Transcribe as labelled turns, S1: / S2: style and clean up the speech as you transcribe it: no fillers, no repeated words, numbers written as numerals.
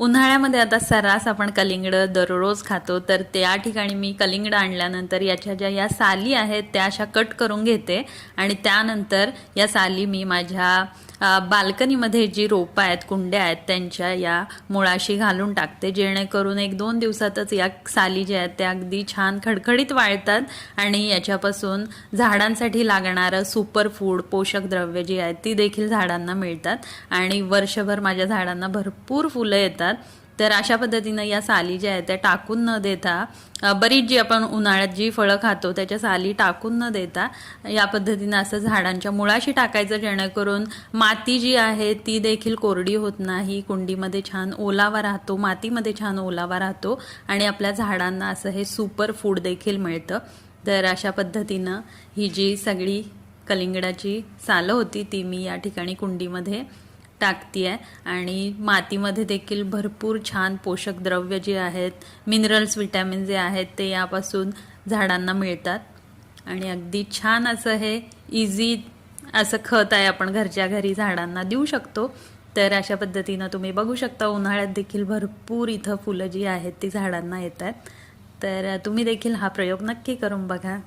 S1: उन्हाळ्यामध्ये आता सर्रास आपण कलिंगड दररोज खातो, तर त्या ठिकाणी मी कलिंगड आणल्यानंतर याच्या ज्या या साली आहेत त्या अशा कट करून घेते आणि त्यानंतर या साली मी माझ्या बाल्कनीमध्ये जी रोपं आहेत, कुंड्या आहेत, त्यांच्या या मुळाशी घालून टाकते, जेणेकरून 1-2 दिवसातच या साली ज्या आहेत त्या अगदी छान खडखडीत वाळतात आणि याच्यापासून झाडांसाठी लागणारं सुपर फूड पोषक द्रव्य जी आहेत ती देखील झाडांना मिळतात आणि वर्षभर माझ्या झाडांना भरपूर फुलं येतात। तर अशा पद्धतीनं या साली ज्या आहेत त्या टाकून न देता बरीच जी आपण उन्हाळ्यात जी फळं खातो त्याच्या साली टाकून न देता या पद्धतीनं असं झाडांच्या मुळाशी टाकायचं, जेणेकरून माती जी आहे ती देखील कोरडी होत नाही, कुंडीमध्ये छान ओलावा राहतो, मातीमध्ये छान ओलावा राहतो आणि आपल्या झाडांना असं हे सुपर फूड देखील मिळतं। तर अशा पद्धतीनं ही जी सगळी कलिंगडाची सालं होती ती मी या ठिकाणी कुंडीमध्ये टाकती आहे आणि मातीमध्ये देखील भरपूर छान पोषक द्रव्य जे आहेत, मिनरल्स, विटॅमिन जे आहेत ते यापासून झाडांना मिळतात आणि अगदी छान असं हे इझी असं खत आहे, आपण घरच्या घरी झाडांना देऊ शकतो। तर अशा पद्धतीनं तुम्ही बघू शकता उन्हाळ्यात देखील भरपूर इथं फुलं जी आहेत ती झाडांना येतात। तर तुम्ही देखील हा प्रयोग नक्की करून बघा।